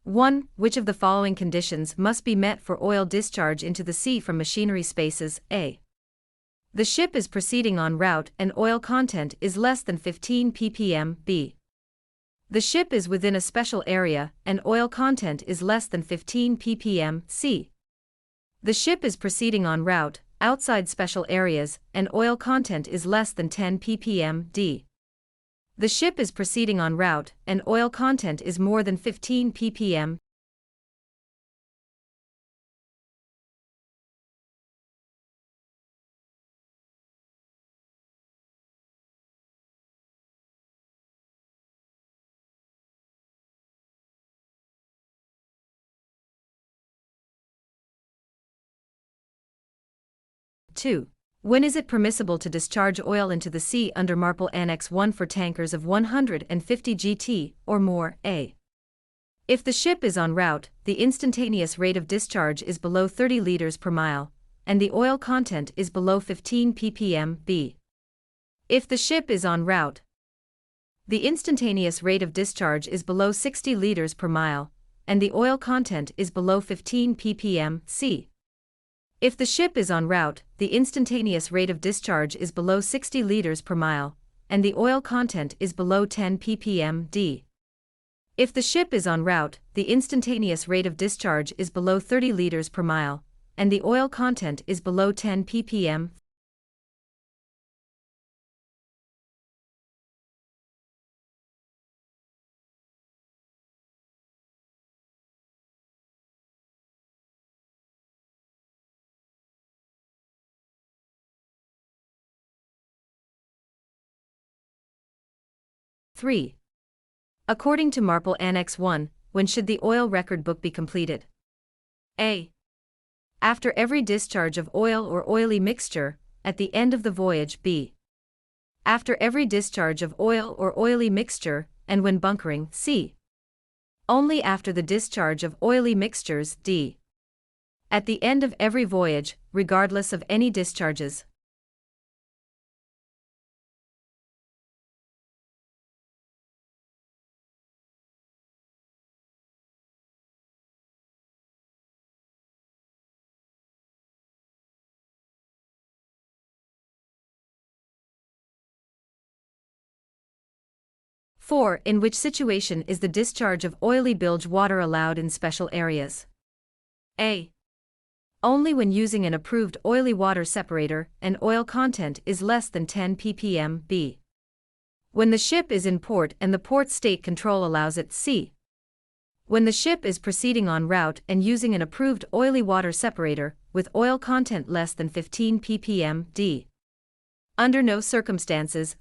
1. Which of the following conditions must be met for oil discharge into the sea from machinery spaces? A. The ship is proceeding en route and oil content is less than 15 ppm. B. The ship is within a special area and oil content is less than 15 ppm. C. The ship is proceeding en route, outside special areas, and oil content is less than 10 ppm. D. The ship is proceeding en route, and oil content is more than 15 ppm. Two. When is it permissible to discharge oil into the sea under Marpol Annex 1 for tankers of 150 GT or more? A. If the ship is en route, the instantaneous rate of discharge is below 30 liters per mile, and the oil content is below 15 ppm. B. If the ship is en route, the instantaneous rate of discharge is below 60 liters per mile, and the oil content is below 15 ppm. C. If the ship is en route, the instantaneous rate of discharge is below 60 liters per mile, and the oil content is below 10 ppm. D. If the ship is en route, the instantaneous rate of discharge is below 30 liters per mile, and the oil content is below 10 ppm. Three. According to Marpol Annex 1, when should the oil record book be completed? A. After every discharge of oil or oily mixture, at the end of the voyage. B. After every discharge of oil or oily mixture, and when bunkering. C. Only after the discharge of oily mixtures. D. At the end of every voyage, regardless of any discharges. Four. In which situation is the discharge of oily bilge water allowed in special areas? A. Only when using an approved oily water separator and oil content is less than 10 ppm. B. When the ship is in port and the port state control allows it. C. When the ship is proceeding en route and using an approved oily water separator with oil content less than 15 ppm. D. Under no circumstances.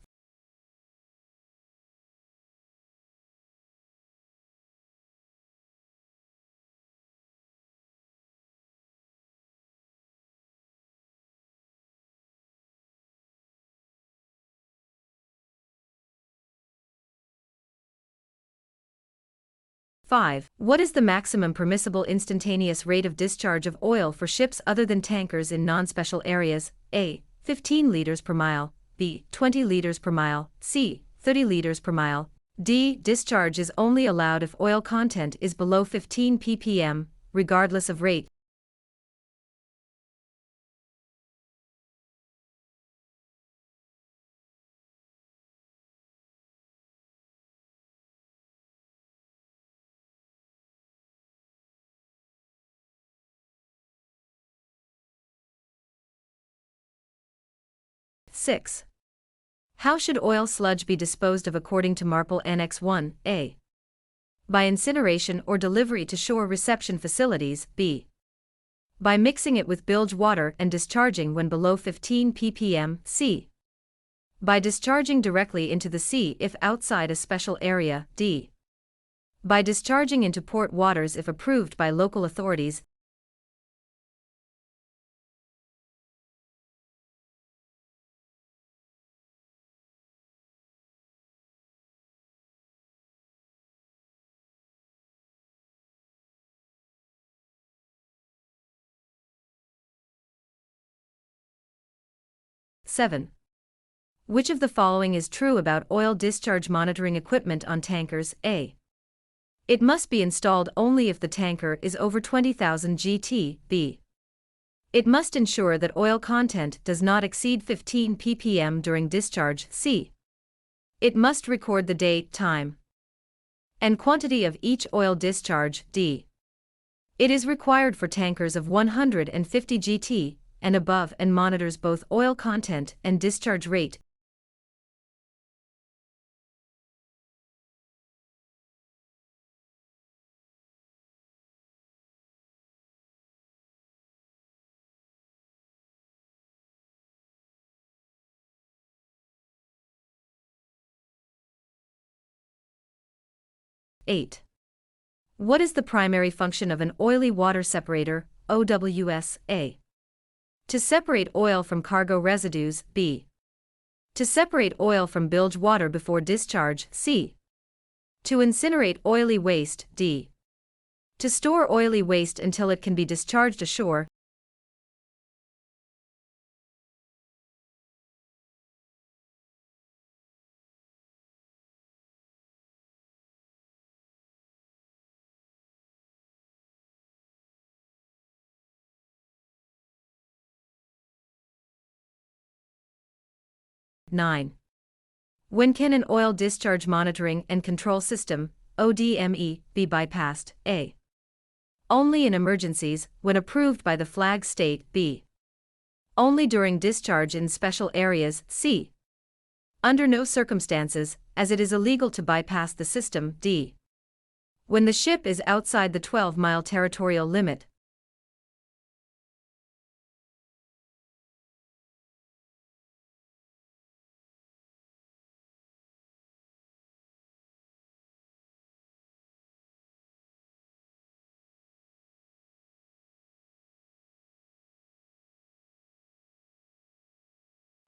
Five. What is the maximum permissible instantaneous rate of discharge of oil for ships other than tankers in non-special areas? A. 15 liters per mile. B. 20 liters per mile. C. 30 liters per mile. D. Discharge is only allowed if oil content is below 15 ppm, regardless of rate. Six. How should oil sludge be disposed of according to Marpol Annex 1? A. By incineration or delivery to shore reception facilities. B. By mixing it with bilge water and discharging when below 15 ppm. C. By discharging directly into the sea if outside a special area. D. By discharging into port waters if approved by local authorities. Seven. Which of the following is true about oil discharge monitoring equipment on tankers? A. It must be installed only if the tanker is over 20,000 GT. B. It must ensure that oil content does not exceed 15 ppm during discharge. C. It must record the date, time, and quantity of each oil discharge. D. It is required for tankers of 150 GT and above and monitors both oil content and discharge rate. Eight. What is the primary function of an oily water separator, OWS? A. To separate oil from cargo residues. B. To separate oil from bilge water before discharge. C. To incinerate oily waste. D. To store oily waste until it can be discharged ashore. Nine. When can an oil discharge monitoring and control system, ODME, be bypassed? A. Only in emergencies, when approved by the flag state. B. Only during discharge in special areas. C. Under no circumstances, as it is illegal to bypass the system. D. When the ship is outside the 12-mile territorial limit.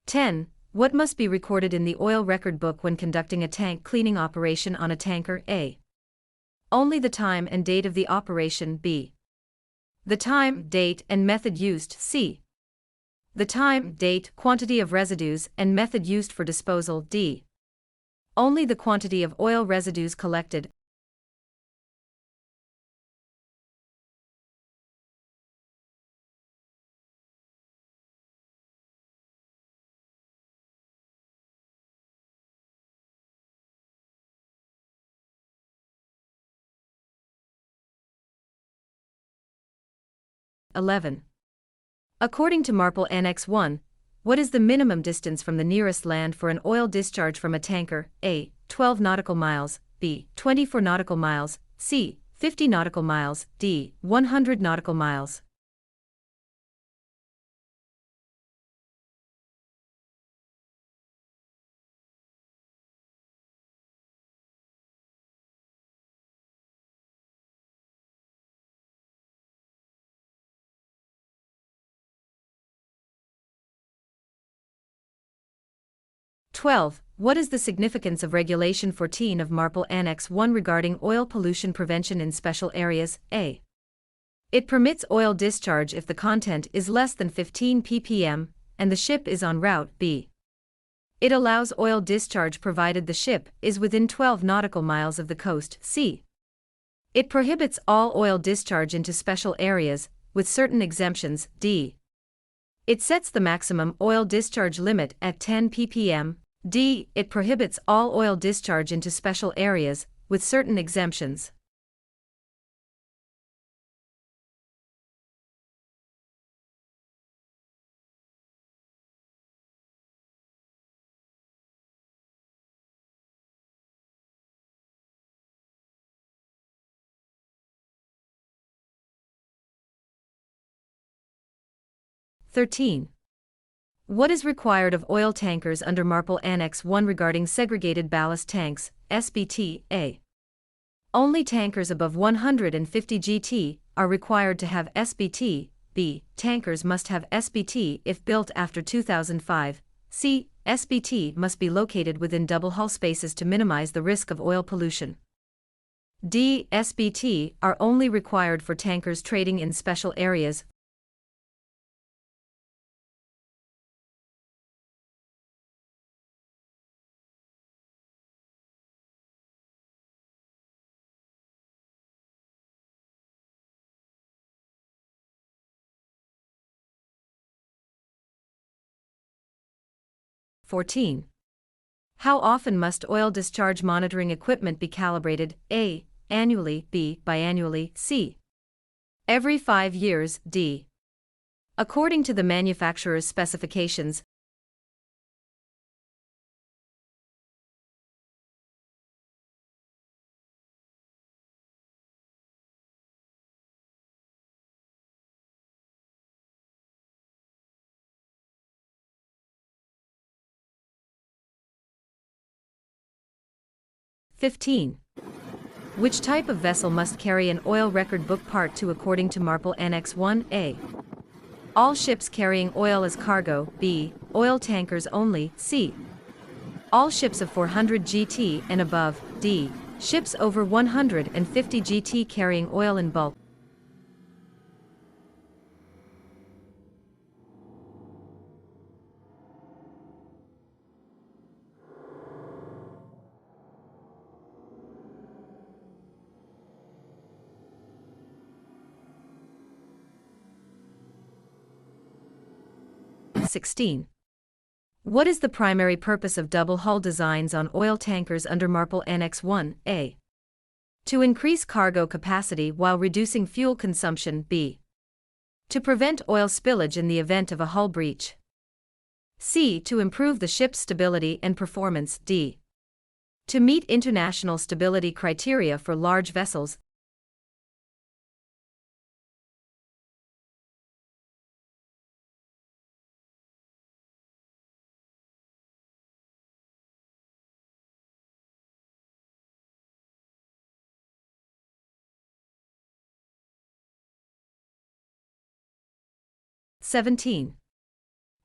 Ten. What must be recorded in the oil record book when conducting a tank cleaning operation on a tanker? A. Only the time and date of the operation. B. The time, date, and method used. C. The time, date, quantity of residues, and method used for disposal. D. Only the quantity of oil residues collected. (11) According to Marpol Annex 1, what is the minimum distance from the nearest land for an oil discharge from a tanker? A. 12 nautical miles. B. 24 nautical miles. C. 50 nautical miles. D. 100 nautical miles. (12) What is the significance of Regulation 14 of Marpol Annex 1 regarding oil pollution prevention in special areas? A. It permits oil discharge if the content is less than 15 ppm and the ship is en route. B. It allows oil discharge provided the ship is within 12 nautical miles of the coast. C. It prohibits all oil discharge into special areas, with certain exemptions. D. It sets the maximum oil discharge limit at 10 ppm. D. It prohibits all oil discharge into special areas, with certain exemptions. (13) What is required of oil tankers under Marpol Annex 1 regarding segregated ballast tanks, SBT? A. Only tankers above 150 GT are required to have SBT. B. Tankers must have SBT if built after 2005. C. SBT must be located within double hull spaces to minimize the risk of oil pollution. D. SBT are only required for tankers trading in special areas. 14. How often must oil discharge monitoring equipment be calibrated? A. Annually. B. Biannually. C. Every 5 years. D. According to the manufacturer's specifications. (15) Which type of vessel must carry an oil record book Part 2 according to Marpol Annex 1A? All ships carrying oil as cargo. B. Oil tankers only. C. All ships of 400 GT and above. D. Ships over 150 GT carrying oil in bulk. (16) What is the primary purpose of double hull designs on oil tankers under Marpol Annex 1A? To increase cargo capacity while reducing fuel consumption. B. To prevent oil spillage in the event of a hull breach. C. To improve the ship's stability and performance. D. To meet international stability criteria for large vessels. (17)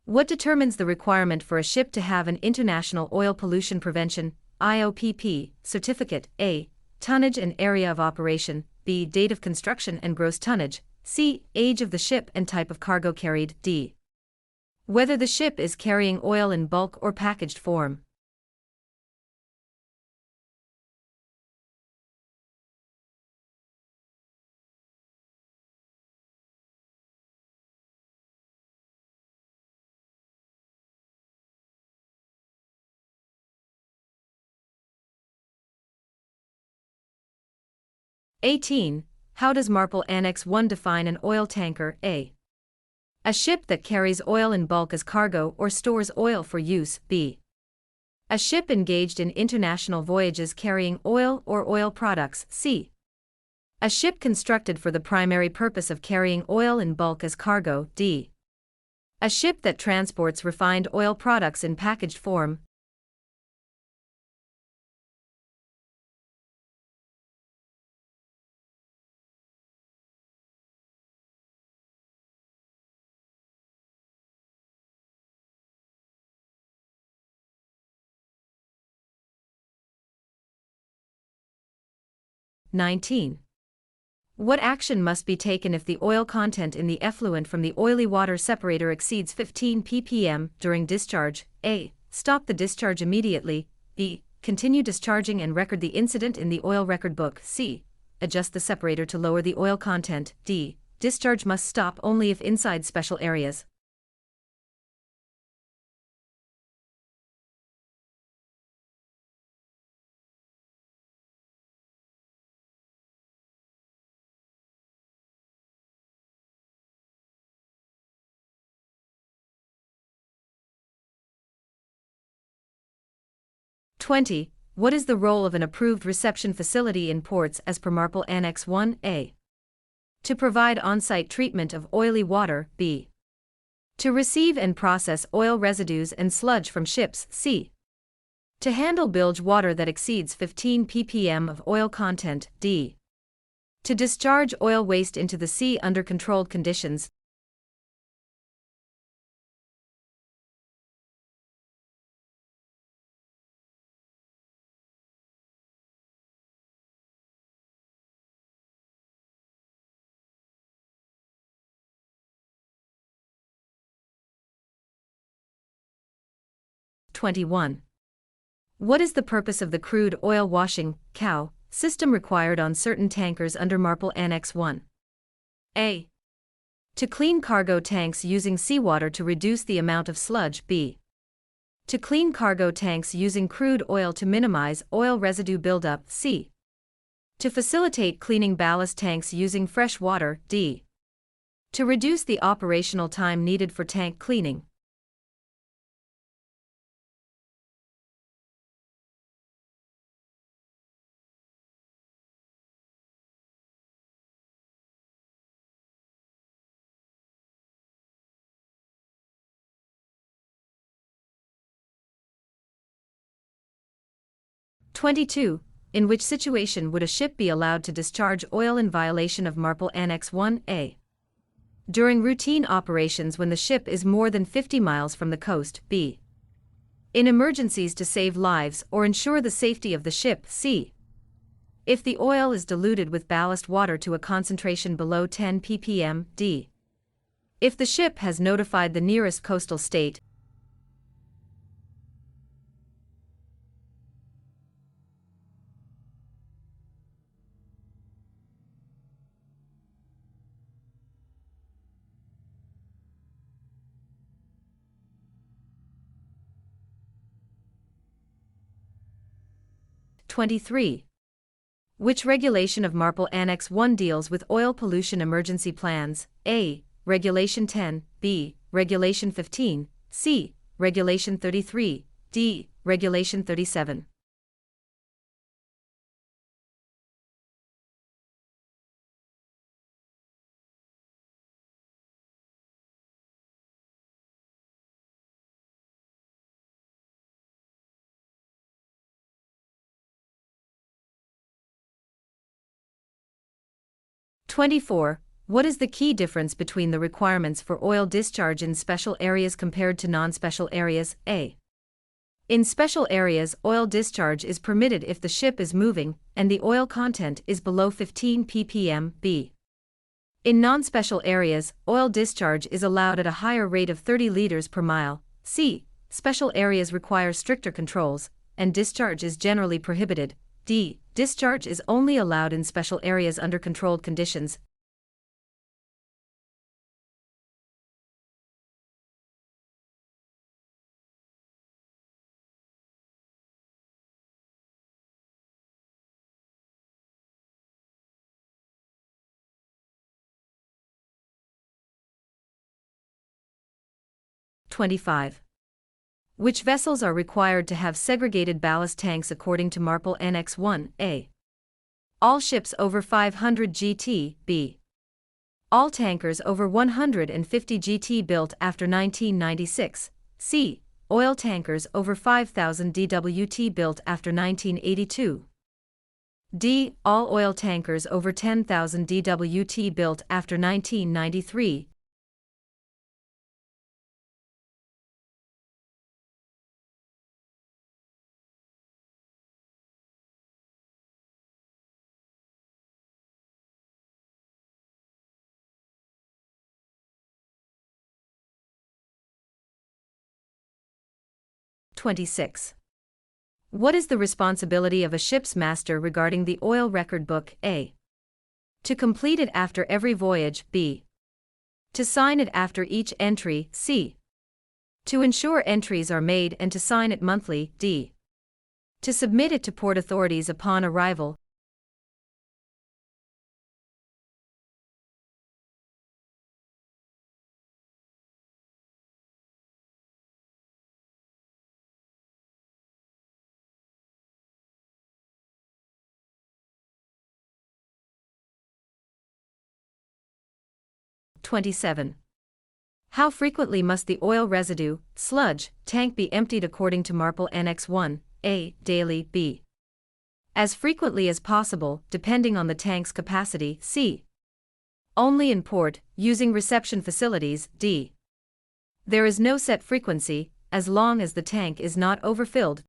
What determines the requirement for a ship to have an International Oil Pollution Prevention (IOPP) certificate? A. Tonnage and area of operation. B. Date of construction and gross tonnage. C. Age of the ship and type of cargo carried. D. Whether the ship is carrying oil in bulk or packaged form. (18) How does Marpol Annex 1 define an oil tanker? A. A ship that carries oil in bulk as cargo or stores oil for use. B. A ship engaged in international voyages carrying oil or oil products. C. A ship constructed for the primary purpose of carrying oil in bulk as cargo. D. A ship that transports refined oil products in packaged form. (19) What action must be taken if the oil content in the effluent from the oily water separator exceeds 15 ppm during discharge? A. Stop the discharge immediately. B. Continue discharging and record the incident in the oil record book. C. Adjust the separator to lower the oil content. D. Discharge must stop only if inside special areas. (20) What is the role of an approved reception facility in ports as per Marpol Annex 1A? To provide on-site treatment of oily water. B. To receive and process oil residues and sludge from ships. C. To handle bilge water that exceeds 15 ppm of oil content. D. To discharge oil waste into the sea under controlled conditions. (21) What is the purpose of the crude oil washing (COW) system required on certain tankers under Marpol Annex 1? A. To clean cargo tanks using seawater to reduce the amount of sludge. B. To clean cargo tanks using crude oil to minimize oil residue buildup, C. To facilitate cleaning ballast tanks using fresh water, D. To reduce the operational time needed for tank cleaning. (22) In which situation would a ship be allowed to discharge oil in violation of Marpol Annex 1A? During routine operations when the ship is more than 50 miles from the coast, B. In emergencies to save lives or ensure the safety of the ship, C. If the oil is diluted with ballast water to a concentration below 10 ppm, D. If the ship has notified the nearest coastal state. (23) Which regulation of Marpol Annex 1 deals with oil pollution emergency plans? A. Regulation 10, B. Regulation 15, C. Regulation 33, D. Regulation 37. (24) What is the key difference between the requirements for oil discharge in special areas compared to non-special areas? A. In special areas, oil discharge is permitted if the ship is moving and the oil content is below 15 ppm. B. In non-special areas, oil discharge is allowed at a higher rate of 30 liters per mile. C. Special areas require stricter controls, and discharge is generally prohibited. D. Discharge is only allowed in special areas under controlled conditions. (25) Which vessels are required to have segregated ballast tanks according to Marpol Annex 1? A. All ships over 500 GT, B. All tankers over 150 GT built after 1996, C. Oil tankers over 5,000 DWT built after 1982. D. All oil tankers over 10,000 DWT built after 1993. (26) What is the responsibility of a ship's master regarding the oil record book? A. To complete it after every voyage. B. To sign it after each entry. C. To ensure entries are made and to sign it monthly. D. To submit it to port authorities upon arrival. (27) How frequently must the oil residue, sludge, tank be emptied according to Marpol Annex 1? A. Daily. B. As frequently as possible, depending on the tank's capacity. C. Only in port, using reception facilities. D. There is no set frequency, as long as the tank is not overfilled.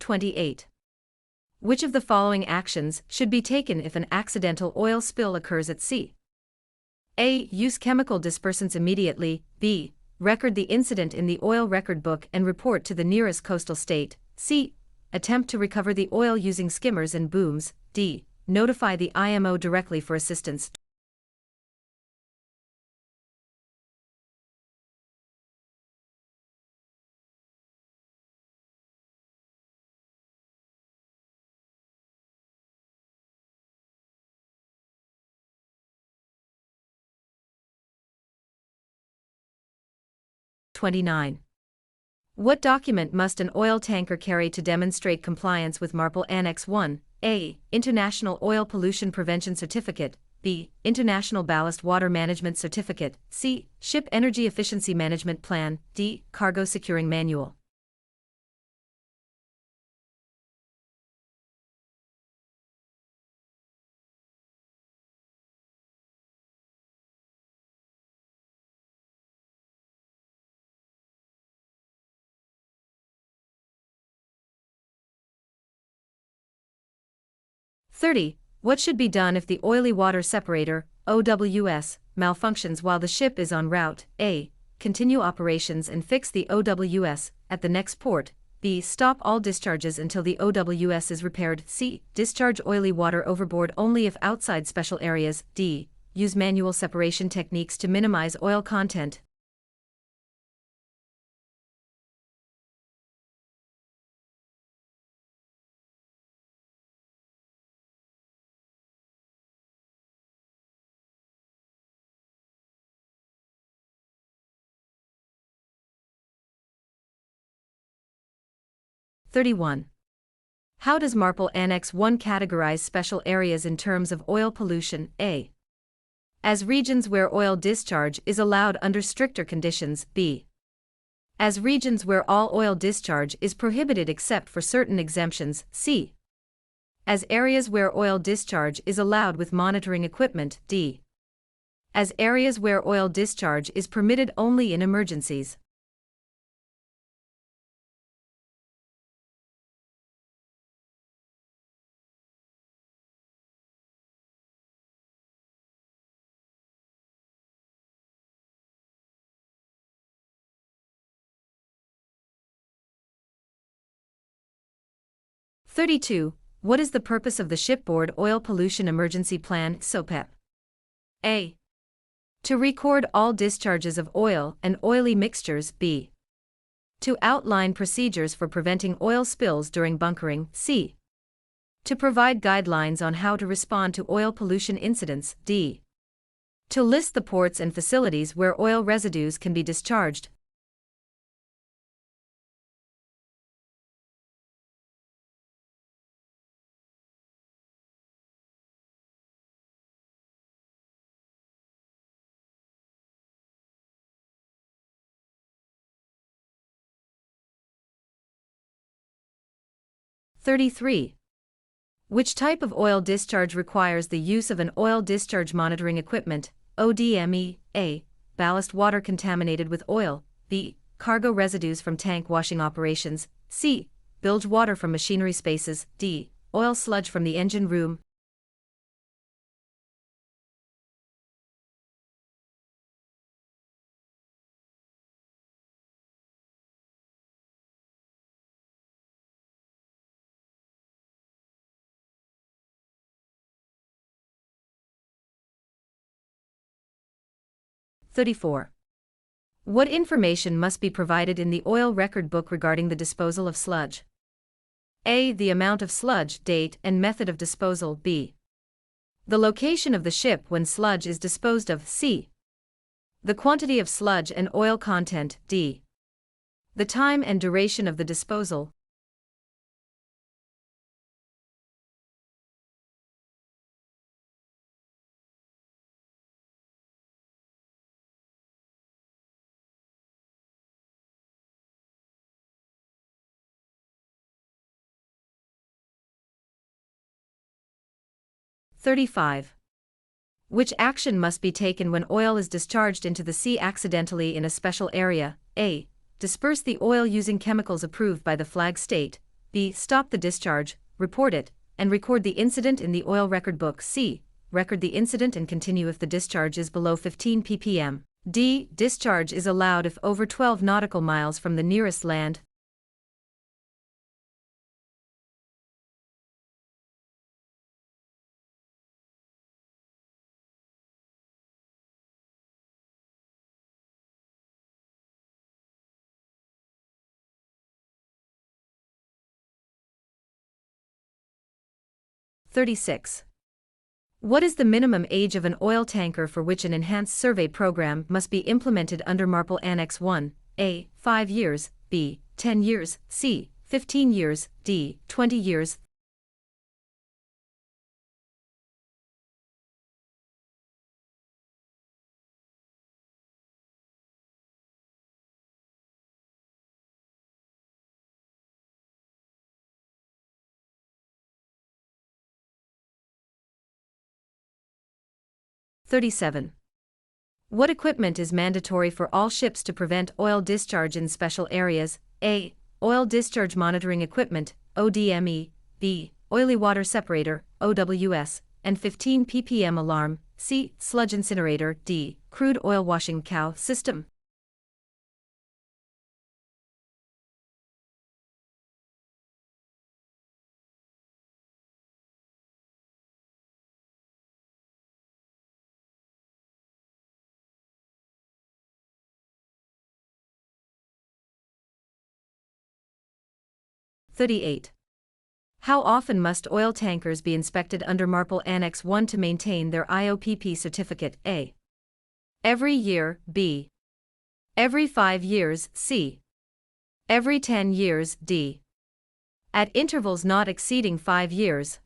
(28) Which of the following actions should be taken if an accidental oil spill occurs at sea? A. Use chemical dispersants immediately. B. Record the incident in the oil record book and report to the nearest coastal state. C. Attempt to recover the oil using skimmers and booms. D. Notify the IMO directly for assistance. (29) What document must an oil tanker carry to demonstrate compliance with Marpol Annex 1? A. International Oil Pollution Prevention Certificate. B. International Ballast Water Management Certificate. C. Ship Energy Efficiency Management Plan. D. Cargo Securing Manual. (30) What should be done if the oily water separator, OWS, malfunctions while the ship is en route? A. Continue operations and fix the OWS at the next port. B. Stop all discharges until the OWS is repaired. C. Discharge oily water overboard only if outside special areas. D. Use manual separation techniques to minimize oil content. (31) How does Marpol Annex 1 categorize special areas in terms of oil pollution? A. As regions where oil discharge is allowed under stricter conditions. B. As regions where all oil discharge is prohibited except for certain exemptions. C. As areas where oil discharge is allowed with monitoring equipment. D. As areas where oil discharge is permitted only in emergencies. (32) What is the purpose of the Shipboard Oil Pollution Emergency Plan, SOPEP? A. To record all discharges of oil and oily mixtures. B. To outline procedures for preventing oil spills during bunkering. C. To provide guidelines on how to respond to oil pollution incidents. D. To list the ports and facilities where oil residues can be discharged. (33) Which type of oil discharge requires the use of an oil discharge monitoring equipment? ODME. A. Ballast water contaminated with oil. B. Cargo residues from tank washing operations. C. Bilge water from machinery spaces. D. Oil sludge from the engine room. (34) What information must be provided in the oil record book regarding the disposal of sludge? A. The amount of sludge, date, and method of disposal. B. The location of the ship when sludge is disposed of. C. The quantity of sludge and oil content. D. The time and duration of the disposal. (35) Which action must be taken when oil is discharged into the sea accidentally in a special area? A. Disperse the oil using chemicals approved by the flag state. B. Stop the discharge, report it, and record the incident in the oil record book. C. record the incident and continue if the discharge is below 15 ppm. D. Discharge is allowed if over 12 nautical miles from the nearest land. (36) What is the minimum age of an oil tanker for which an enhanced survey program must be implemented under Marpol Annex 1? A. 5 years, B. 10 years, C. 15 years, D. 20 years. (37) What equipment is mandatory for all ships to prevent oil discharge in special areas? A. Oil discharge monitoring equipment, ODME, B. Oily water separator, OWS, and 15 ppm alarm, C. Sludge incinerator, D. Crude oil washing cow system. (38) How often must oil tankers be inspected under Marpol Annex 1 to maintain their IOPP certificate? A. Every year, B. Every 5 years, C. Every 10 years, D. At intervals not exceeding 5 years.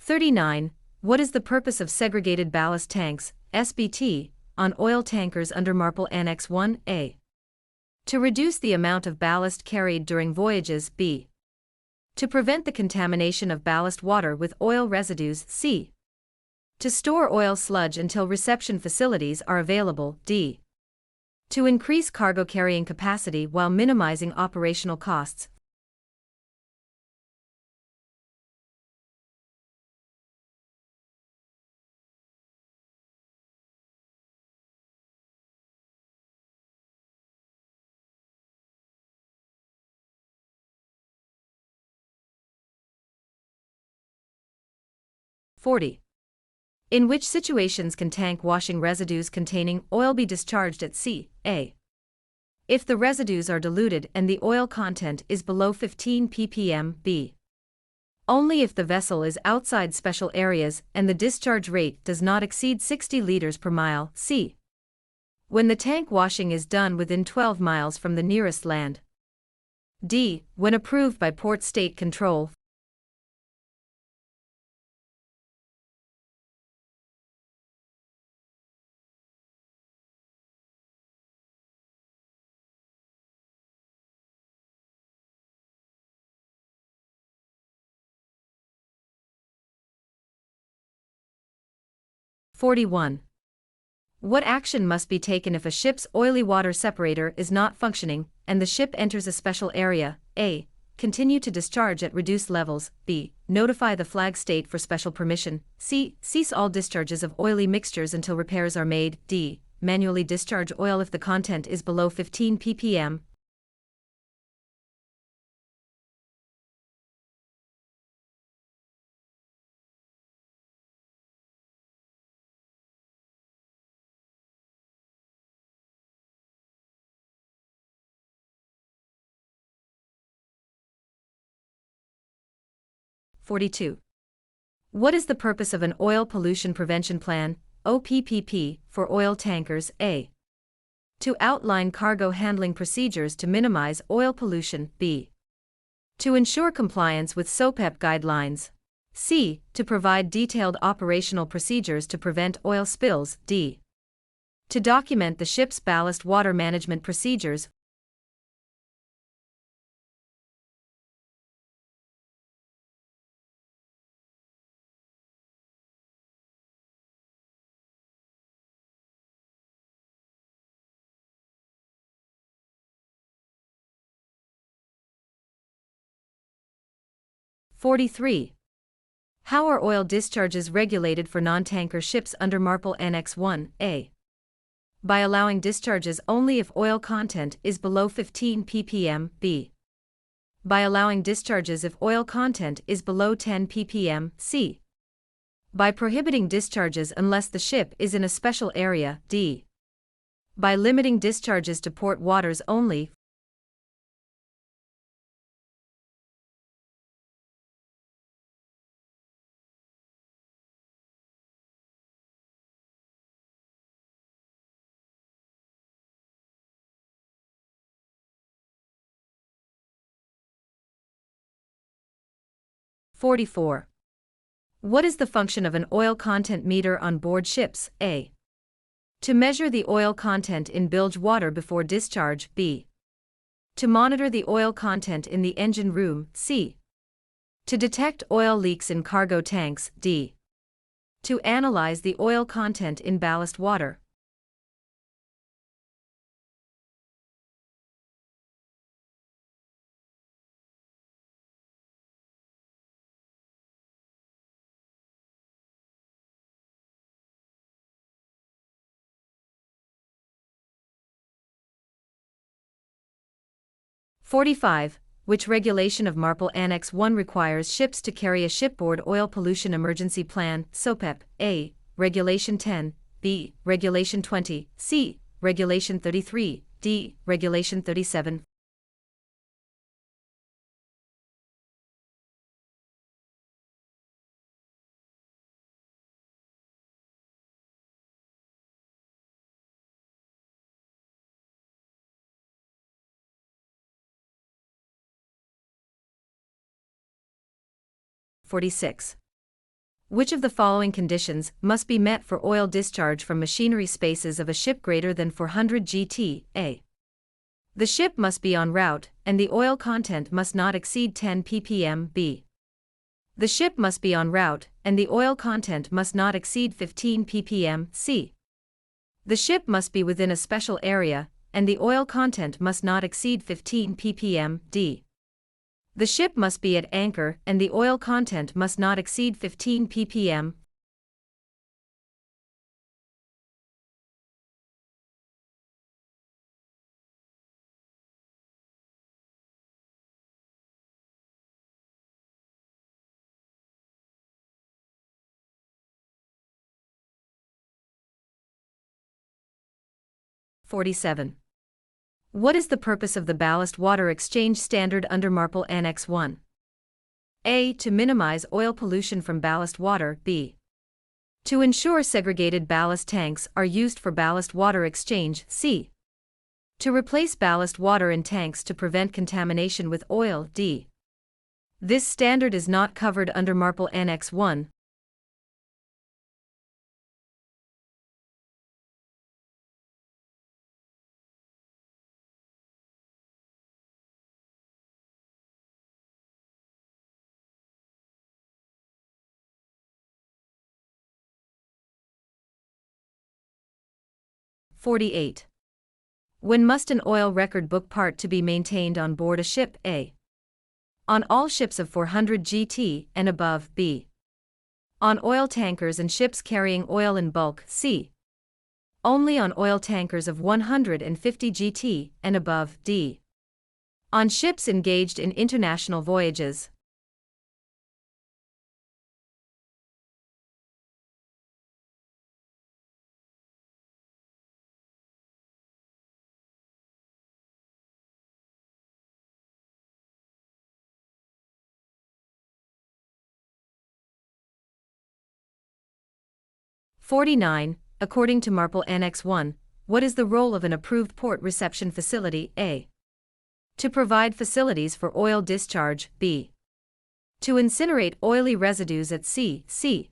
(39) What is the purpose of segregated ballast tanks, SBT, on oil tankers under Marpol Annex 1? A. To reduce the amount of ballast carried during voyages. B. To prevent the contamination of ballast water with oil residues. C. To store oil sludge until reception facilities are available. D. To increase cargo carrying capacity while minimizing operational costs. (40) In which situations can tank washing residues containing oil be discharged at sea? A. If the residues are diluted and the oil content is below 15 ppm. B. Only if the vessel is outside special areas and the discharge rate does not exceed 60 liters per mile. C. When the tank washing is done within 12 miles from the nearest land. D. When approved by Port State Control. (41) What action must be taken if a ship's oily water separator is not functioning and the ship enters a special area? A. Continue to discharge at reduced levels. B. Notify the flag state for special permission. C. Cease all discharges of oily mixtures until repairs are made. D. Manually discharge oil if the content is below 15 ppm. (42) What is the purpose of an oil pollution prevention plan, OPPP, for oil tankers? A. To outline cargo handling procedures to minimize oil pollution. B. To ensure compliance with SOPEP guidelines. C. To provide detailed operational procedures to prevent oil spills. D. To document the ship's ballast water management procedures. 43. How are oil discharges regulated for non-tanker ships under Marpol Annex 1A? By allowing discharges only if oil content is below 15 ppm. B. By allowing discharges if oil content is below 10 ppm. C. By prohibiting discharges unless the ship is in a special area. D. By limiting discharges to port waters only. (44) What is the function of an oil content meter on board ships? A. To measure the oil content in bilge water before discharge. B. To monitor the oil content in the engine room. C. To detect oil leaks in cargo tanks. D. To analyze the oil content in ballast water. (45) Which regulation of Marpol Annex 1 requires ships to carry a shipboard oil pollution emergency plan? SOPEP. A. Regulation 10. B. Regulation 20. C. Regulation 33. D. Regulation 37. (46) Which of the following conditions must be met for oil discharge from machinery spaces of a ship greater than 400 gt? A. The ship must be en route, and the oil content must not exceed 10 ppm. B. The ship must be en route, and the oil content must not exceed 15 ppm. C. The ship must be within a special area, and the oil content must not exceed 15 ppm. D. The ship must be at anchor, and the oil content must not exceed 15 ppm. (47) What is the purpose of the ballast water exchange standard under Marpol Annex 1? A. To minimize oil pollution from ballast water. B. To ensure segregated ballast tanks are used for ballast water exchange. C. To replace ballast water in tanks to prevent contamination with oil. D. This standard is not covered under Marpol Annex 1. (48) When must an oil record book part to be maintained on board a ship? A. On all ships of 400 gt and above. B. On oil tankers and ships carrying oil in bulk. C. Only on oil tankers of 150 gt and above. D. On ships engaged in international voyages. (49) According to Marpol Annex 1, what is the role of an approved port reception facility? A. To provide facilities for oil discharge. B. To incinerate oily residues at sea. C.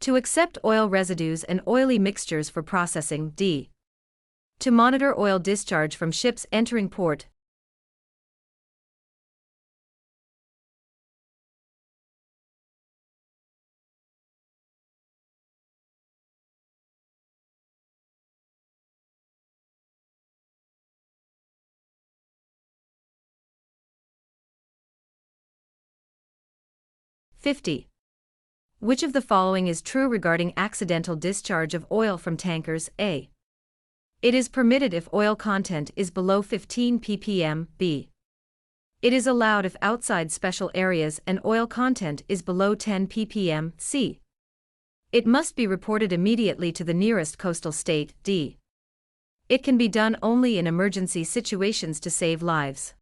To accept oil residues and oily mixtures for processing. D. To monitor oil discharge from ships entering port. 50. Which of the following is true regarding accidental discharge of oil from tankers? A. It is permitted if oil content is below 15 ppm. B. It is allowed if outside special areas and oil content is below 10 ppm. C. It must be reported immediately to the nearest coastal state. D. It can be done only in emergency situations to save lives.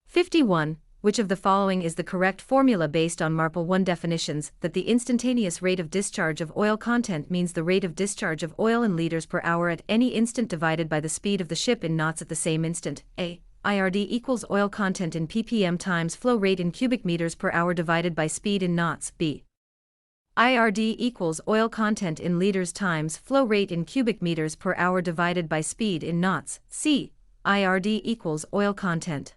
(51) Which of the following is the correct formula based on Marpol 1 definitions that the instantaneous rate of discharge of oil content means the rate of discharge of oil in liters per hour at any instant divided by the speed of the ship in knots at the same instant? A. IRD equals oil content in ppm times flow rate in cubic meters per hour divided by speed in knots. B. IRD equals oil content in liters times flow rate in cubic meters per hour divided by speed in knots. C. IRD equals oil content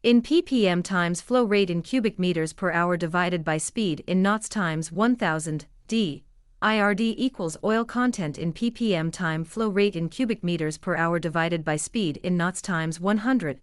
in ppm times flow rate in cubic meters per hour divided by speed in knots times 1000. D. IRD equals oil content in ppm time flow rate in cubic meters per hour divided by speed in knots times 100.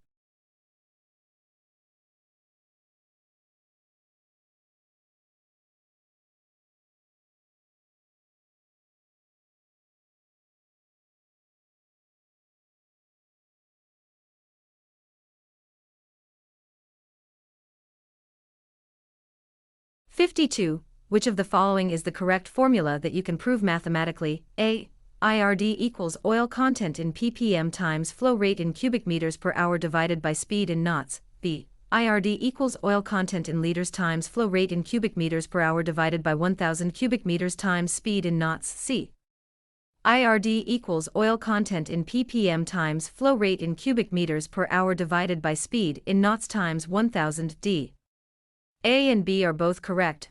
(52) Which of the following is the correct formula that you can prove mathematically? A. IRD equals oil content in ppm times flow rate in cubic meters per hour divided by speed in knots. B. IRD equals oil content in liters times flow rate in cubic meters per hour divided by 1000 cubic meters times speed in knots. C. IRD equals oil content in ppm times flow rate in cubic meters per hour divided by speed in knots times 1000. D. A and B are both correct.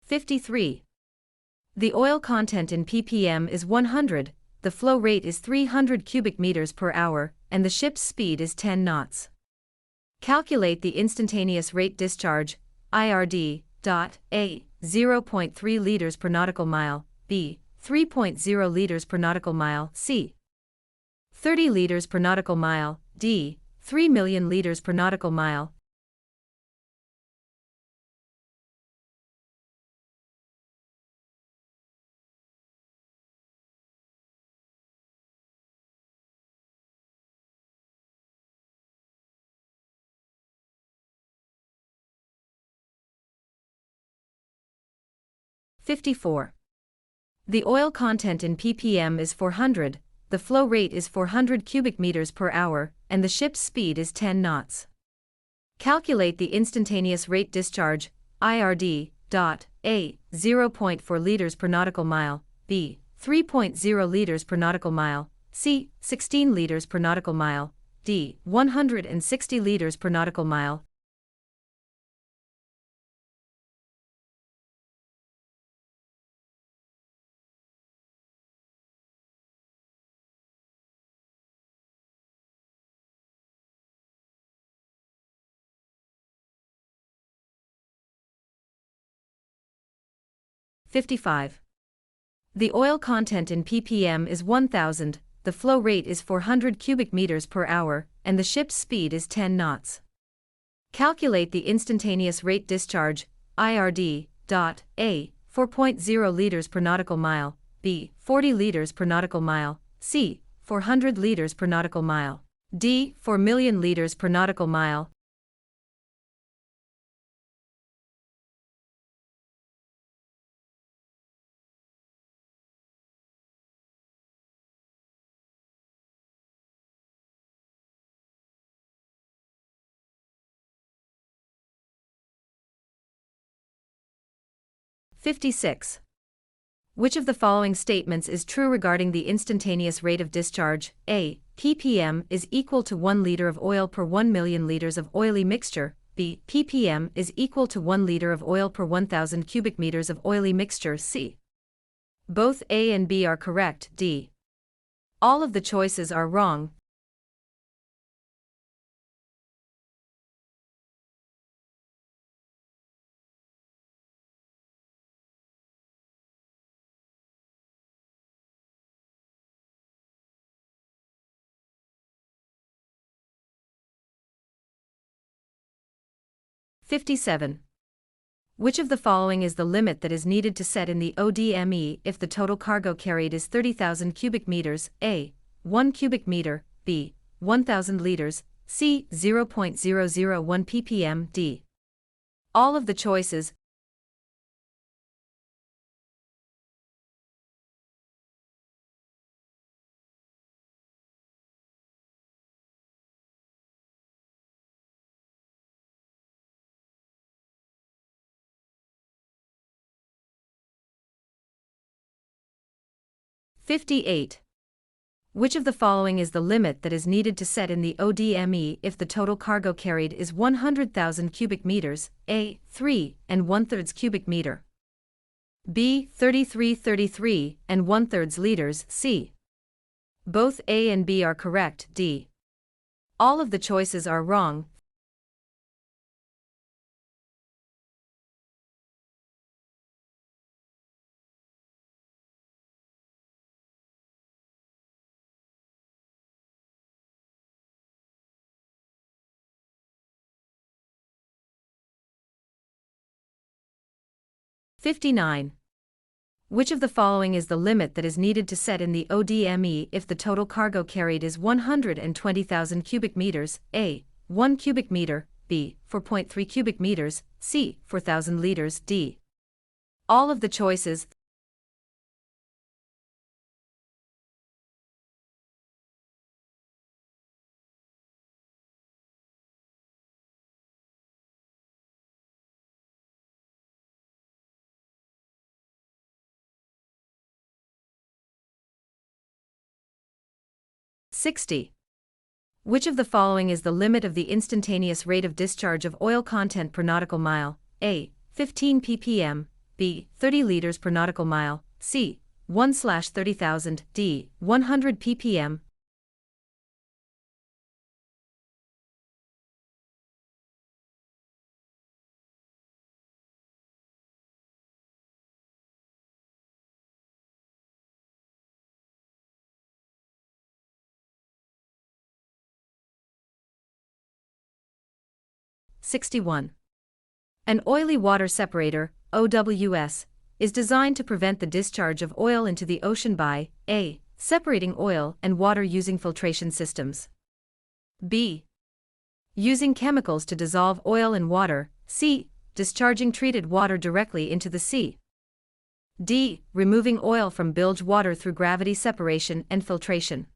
(53) The oil content in ppm is 100, the flow rate is 300 cubic meters per hour, and the ship's speed is 10 knots. Calculate the instantaneous rate discharge, IRD. A. 0.3 liters per nautical mile. B. 3.0 liters per nautical mile. C. 30 liters per nautical mile. D. 3 million liters per nautical mile. (54) The oil content in ppm is 400, the flow rate is 400 cubic meters per hour, and the ship's speed is 10 knots. Calculate the instantaneous rate discharge, IRD. A. 0.4 liters per nautical mile. B. 3.0 liters per nautical mile. C. 16 liters per nautical mile. D. 160 liters per nautical mile. (55) The oil content in ppm is 1000, the flow rate is 400 cubic meters per hour, and the ship's speed is 10 knots. Calculate the instantaneous rate discharge, IRD. A. 4.0 liters per nautical mile. B. 40 liters per nautical mile. C. 400 liters per nautical mile. D. 4 million liters per nautical mile. (56) Which of the following statements is true regarding the instantaneous rate of discharge? A. ppm is equal to 1 liter of oil per 1 million liters of oily mixture. B. ppm is equal to 1 liter of oil per 1,000 cubic meters of oily mixture. C. Both A and B are correct. D. All of the choices are wrong. (57) Which of the following is the limit that is needed to set in the ODME if the total cargo carried is 30,000 cubic meters? A. 1 cubic meter. B. 1,000 liters. C. 0.001 ppm. D. All of the choices. (58) Which of the following is the limit that is needed to set in the ODME if the total cargo carried is 100,000 cubic meters? A. 3 and 1/3 cubic meter. B. 33 and 1/3 liters. C. Both A and B are correct. D. All of the choices are wrong. (59) Which of the following is the limit that is needed to set in the ODME if the total cargo carried is 120,000 cubic meters? A. 1 cubic meter. B. 4.3 cubic meters. C. 4,000 liters. D. All of the choices. (60) Which of the following is the limit of the instantaneous rate of discharge of oil content per nautical mile? A. 15 ppm. B. 30 liters per nautical mile. C. 1/30,000. D. 100 ppm. (61) An oily water separator, OWS, is designed to prevent the discharge of oil into the ocean by A. Separating oil and water using filtration systems. B. Using chemicals to dissolve oil in water. C. Discharging treated water directly into the sea. D. Removing oil from bilge water through gravity separation and filtration.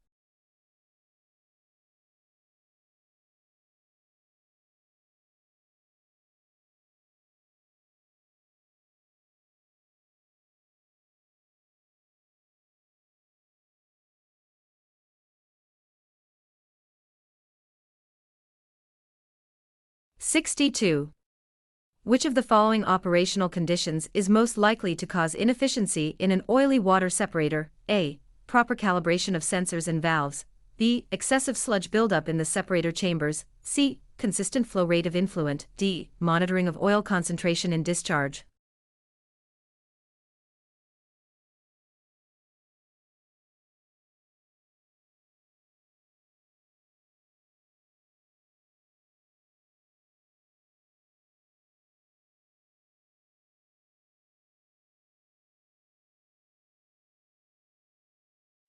(62) Which of the following operational conditions is most likely to cause inefficiency in an oily water separator? A. Proper calibration of sensors and valves. B. Excessive sludge buildup in the separator chambers. C. Consistent flow rate of influent. D. Monitoring of oil concentration in discharge.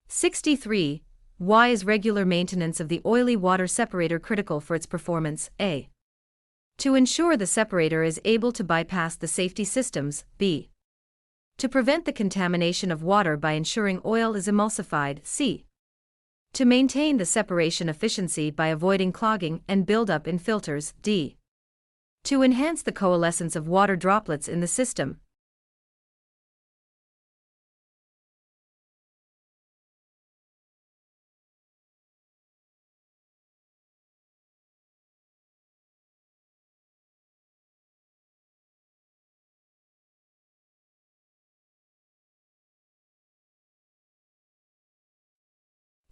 (63) Why is regular maintenance of the oily water separator critical for its performance? A. To ensure the separator is able to bypass the safety systems. B. To prevent the contamination of water by ensuring oil is emulsified. C. To maintain the separation efficiency by avoiding clogging and buildup in filters. D. To enhance the coalescence of water droplets in the system.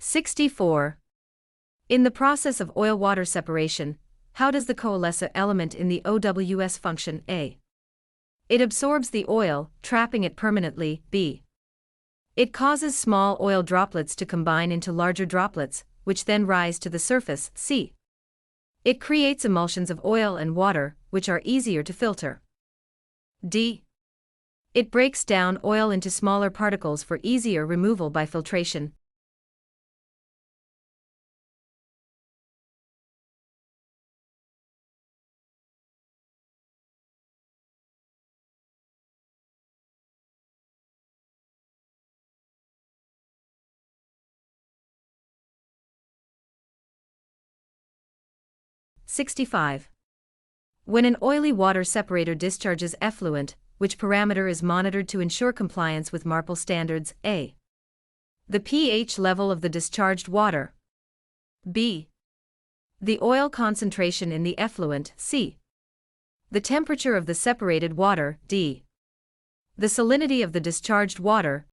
64. In the process of oil-water separation, how does the coalescer element in the OWS function? A. It absorbs the oil, trapping it permanently. B. It causes small oil droplets to combine into larger droplets, which then rise to the surface. C. It creates emulsions of oil and water, which are easier to filter. D. It breaks down oil into smaller particles for easier removal by filtration. (65) When an oily water separator discharges effluent, which parameter is monitored to ensure compliance with Marpol standards? A. The pH level of the discharged water. B. The oil concentration in the effluent. C. The temperature of the separated water. D. The salinity of the discharged water.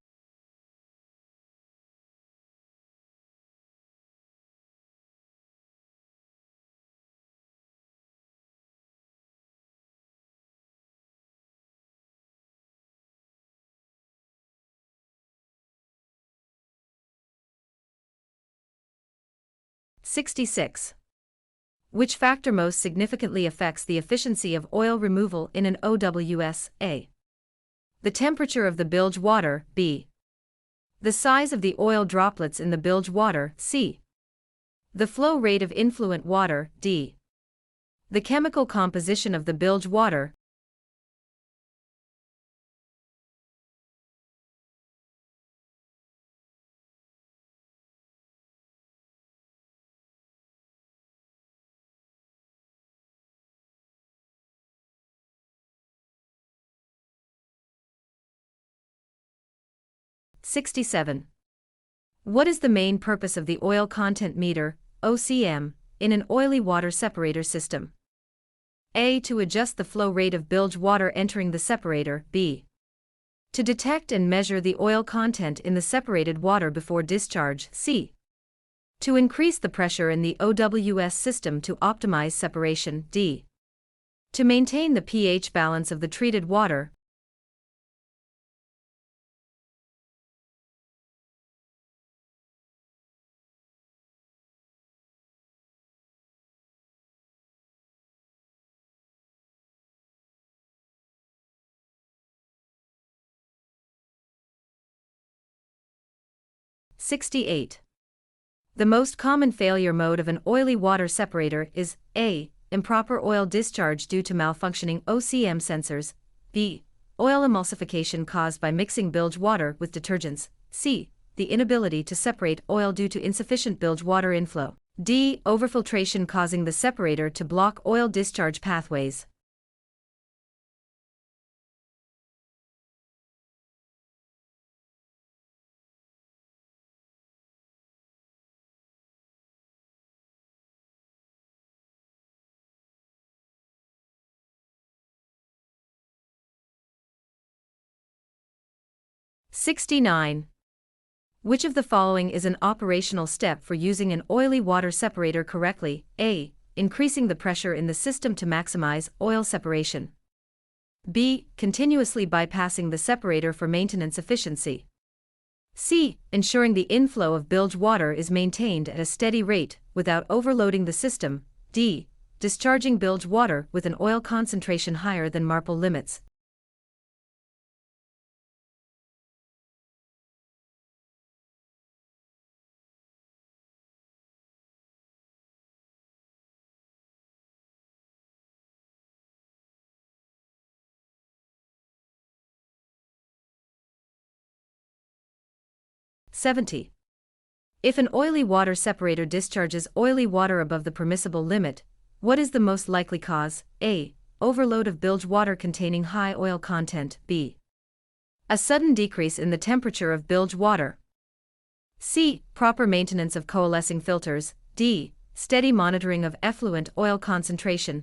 (66) Which factor most significantly affects the efficiency of oil removal in an OWS? A. The temperature of the bilge water. B. The size of the oil droplets in the bilge water. C. The flow rate of influent water. D. The chemical composition of the bilge water. (67) What is the main purpose of the oil content meter, OCM, in an oily water separator system? A. To adjust the flow rate of bilge water entering the separator. B. To detect and measure the oil content in the separated water before discharge. C. To increase the pressure in the OWS system to optimize separation. D. To maintain the pH balance of the treated water. (68) The most common failure mode of an oily water separator is A. Improper oil discharge due to malfunctioning OCM sensors. B. Oil emulsification caused by mixing bilge water with detergents. C. The inability to separate oil due to insufficient bilge water inflow. D. Overfiltration causing the separator to block oil discharge pathways. (69) Which of the following is an operational step for using an oily water separator correctly? A. Increasing the pressure in the system to maximize oil separation. B. Continuously bypassing the separator for maintenance efficiency. C. Ensuring the inflow of bilge water is maintained at a steady rate without overloading the system. D. Discharging bilge water with an oil concentration higher than Marpol limits. (70) If an oily water separator discharges oily water above the permissible limit, what is the most likely cause? A. Overload of bilge water containing high oil content. B. A sudden decrease in the temperature of bilge water. C. Proper maintenance of coalescing filters. D. Steady monitoring of effluent oil concentration.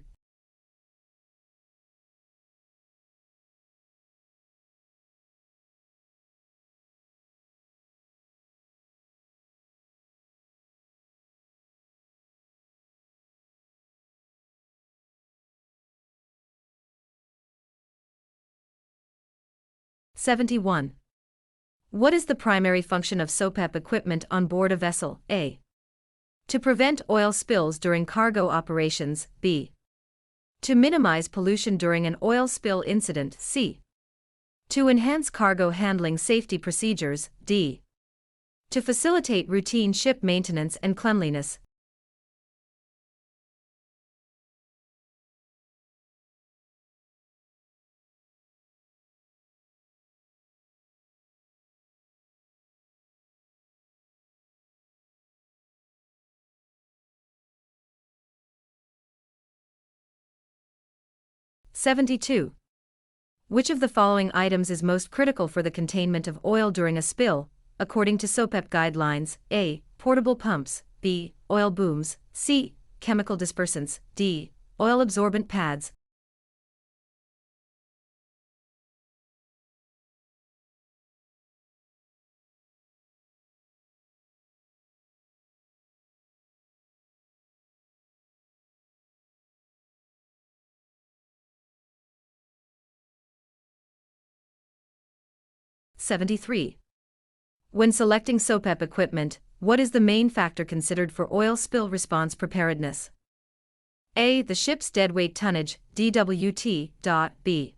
71. What is the primary function of SOPEP equipment on board a vessel? A. To prevent oil spills during cargo operations. B. To minimize pollution during an oil spill incident. C. To enhance cargo handling safety procedures. D. To facilitate routine ship maintenance and cleanliness. (72) Which of the following items is most critical for the containment of oil during a spill, according to SOPEP guidelines? A. Portable pumps. B. Oil booms. C. Chemical dispersants. D. Oil absorbent pads. (73) When selecting SOPEP equipment, what is the main factor considered for oil spill response preparedness? A. The ship's deadweight tonnage, DWT. B.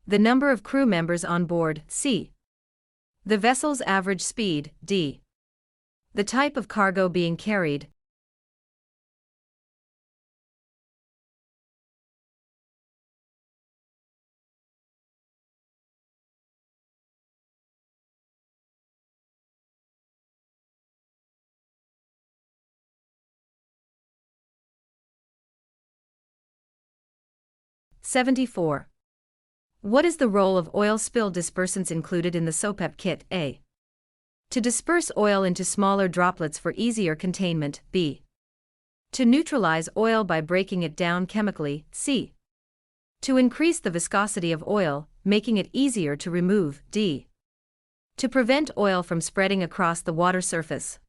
The number of crew members on board. C. The vessel's average speed. D. The type of cargo being carried. (74) What is the role of oil spill dispersants included in the SOPEP kit? A. To disperse oil into smaller droplets for easier containment. B. To neutralize oil by breaking it down chemically. C. To increase the viscosity of oil, making it easier to remove. D. To prevent oil from spreading across the water surface.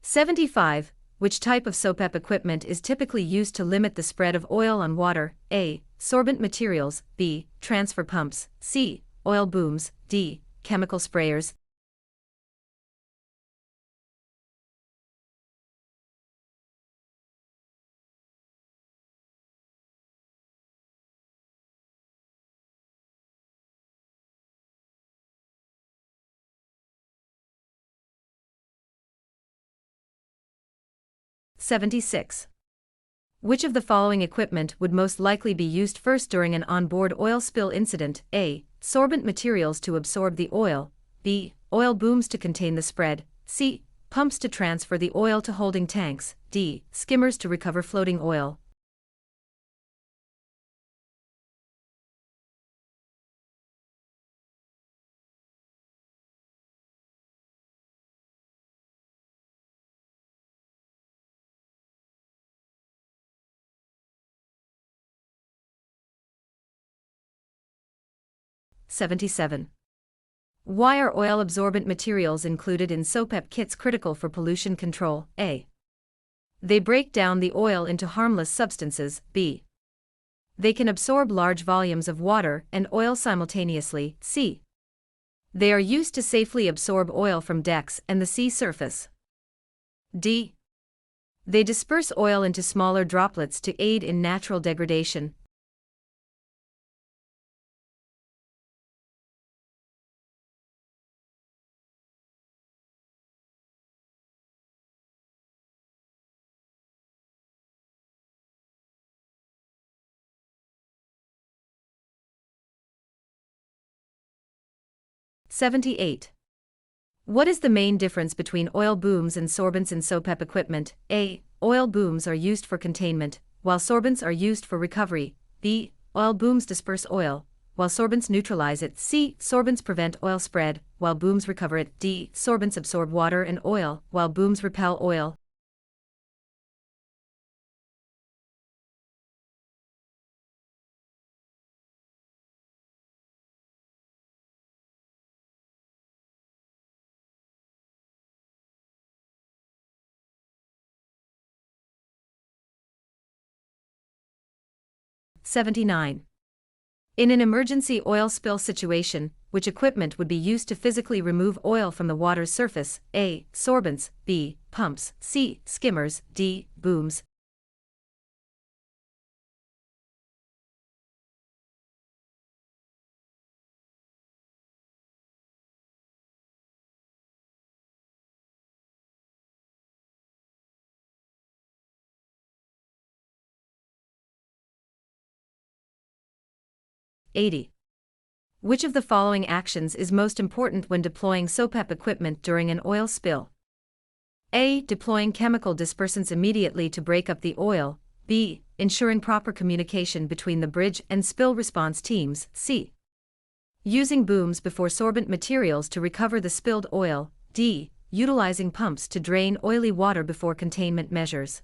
(75) Which type of SOPEP equipment is typically used to limit the spread of oil on water? A. Sorbent materials. B. Transfer pumps. C. Oil booms. D. Chemical sprayers. (76) Which of the following equipment would most likely be used first during an onboard oil spill incident? A. Sorbent materials to absorb the oil. B. Oil booms to contain the spread. C. Pumps to transfer the oil to holding tanks. D. Skimmers to recover floating oil. (77) Why are oil absorbent materials included in SOPEP kits critical for pollution control? A. They break down the oil into harmless substances. B. They can absorb large volumes of water and oil simultaneously. C. They are used to safely absorb oil from decks and the sea surface. D. They disperse oil into smaller droplets to aid in natural degradation. (78) What is the main difference between oil booms and sorbents in SOPEP equipment? A. Oil booms are used for containment, while sorbents are used for recovery. B. Oil booms disperse oil, while sorbents neutralize it. C. Sorbents prevent oil spread, while booms recover it. D. Sorbents absorb water and oil, while booms repel oil. 79. In an emergency oil spill situation, which equipment would be used to physically remove oil from the water's surface? A. Sorbents, B. Pumps, C. Skimmers, D. Booms. (80) Which of the following actions is most important when deploying SOPEP equipment during an oil spill? A. Deploying chemical dispersants immediately to break up the oil. B. Ensuring proper communication between the bridge and spill response teams. C. Using booms before sorbent materials to recover the spilled oil. D. Utilizing pumps to drain oily water before containment measures.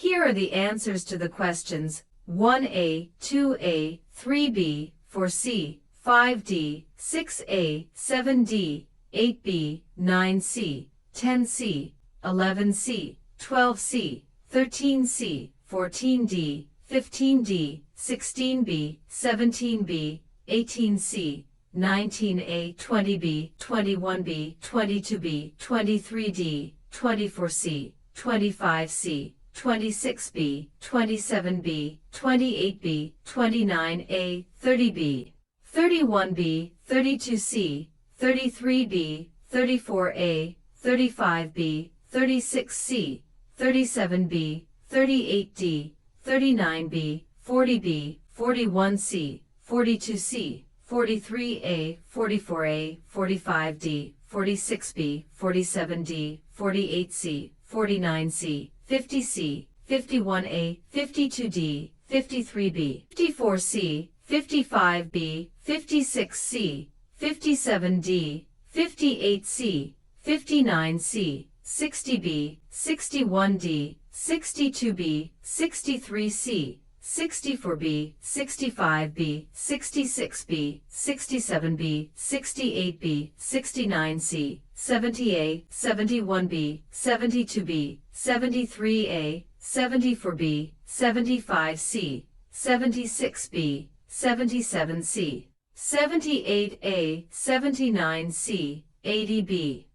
Here are the answers to the questions: 1A, 2A, 3B, 4C, 5D, 6A, 7D, 8B, 9C, 10C, 11C, 12C, 13C, 14D, 15D, 16B, 17B, 18C, 19A, 20B, 21B, 22B, 23D, 24C, 25C, 26B, 27B, 28B, 29A, 30B, 31B, 32C, 33B, 34A, 35B, 36C, 37B, 38D, 39B, 40B, 41C, 42C, 43A, 44A, 45D, 46B, 47D, 48C, 49C, 50C, 51A, 52D, 53B, 54C, 55B, 56C, 57D, 58C, 59C, 60B, 61D, 62B, 63C, 64B, 65B, 66B, 67B, 68B, 69C, 70A, 71B, 72B, 73A, 74B, 75C, 76B, 77C, 78A, 79C, 80B.